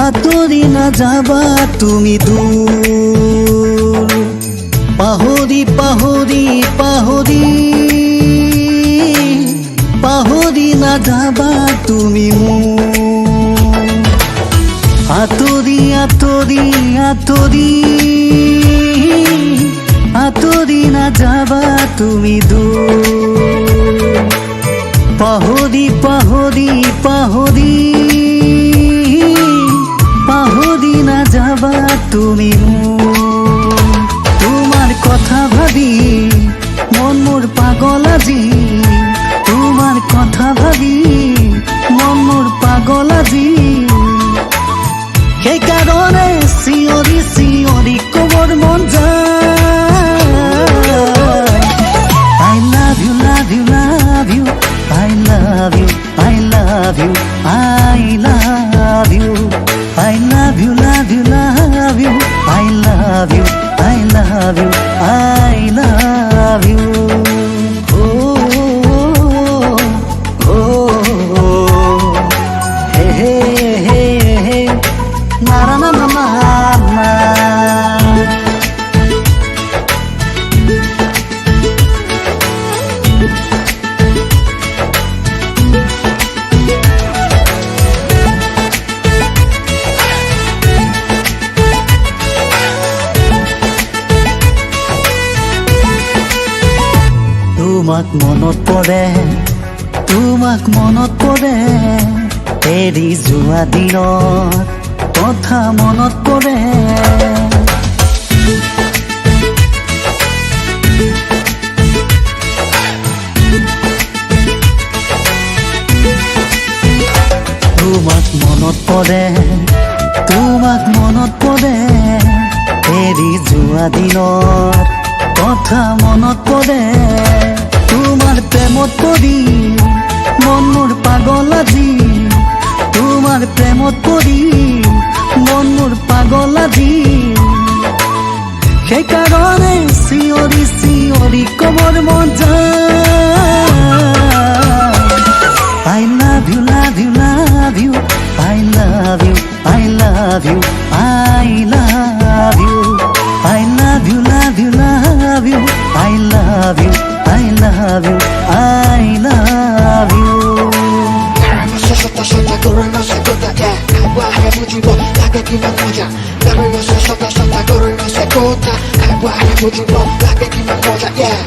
আঁতৰি নাযাবা তুমি দূৰ পাহৰি পাহৰি পাহৰি পাহৰি নাযাবা তুমি মোৰ আঁতৰি আঁতৰি আঁতৰি আঁতৰি নাযাবা তুমি দূৰ পাহৰি পাহৰি পাহৰি পাহৰি নাযাবা তুমি মোৰ তোমাৰ কথা ভাবি মন মোৰ পাগল আজি তোমাৰ কথা ভাবি মন মোৰ পাগল আজি সেইকাৰণে চিঞৰি চিঞৰি ক'বৰ মন যায় I love you love you love you I love you I love you I love you I love you love you love you I love you I love you I love you তোমাক মনত পৰে এৰি যোৱা দিনত কথা মনত পৰে তোমাক মনত পৰে এৰি যোৱা দিনত কথা মনত পৰে তোমাৰ প্ৰেমত পৰি মন মোৰ পাগল আজি তোমাৰ প্ৰেমত পৰি মন মোৰ পাগল আজি সেইকাৰণে চিঞৰি চিঞৰি ক'বৰ মন যায় I love you love you love you I love you I love you I love you I love you love you love you I love you I love you I love you Sota sota guru no se kota ya kawa hai mujibo lage kina moja Garu no se sota guru no se kota kawa hai mujibo lage kina moja yeah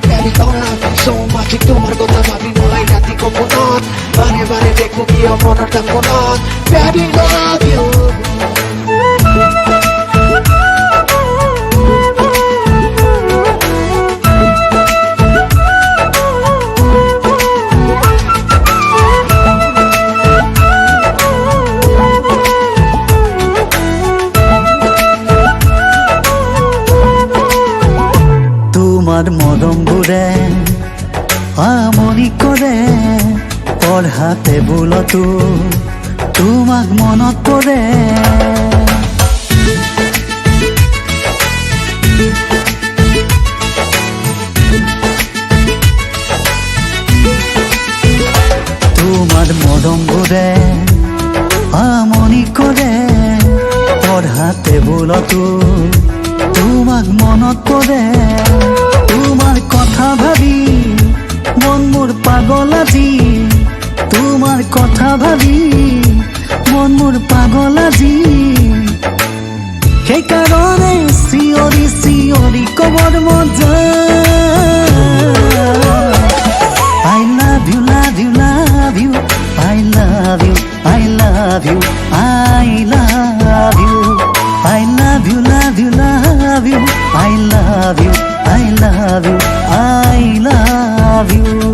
Baby don't love me so much তোমার কথা ভাবি mulai hati ko punot bare bare dekhu kiyo monar dan punot Baby love you তোমার মৰমবোৰে আমনি কৰে পঢ়া টেবুলতো তোমাক মনত পৰে তোমাৰ মৰমবোৰে আমনি কৰে পঢ়া টেবুলতো তোমাক মনত পৰে তোমাৰ কথা ভাবি মন মোৰ পাগল আজি তোমাৰ কথা ভাবি মন মোৰ পাগল আজি সেইকাৰণে চিঞৰি চিঞৰি ক'বৰ মন যায় I love you love you love you I love you I love you I love you I love you love you love you I love you I love you I love you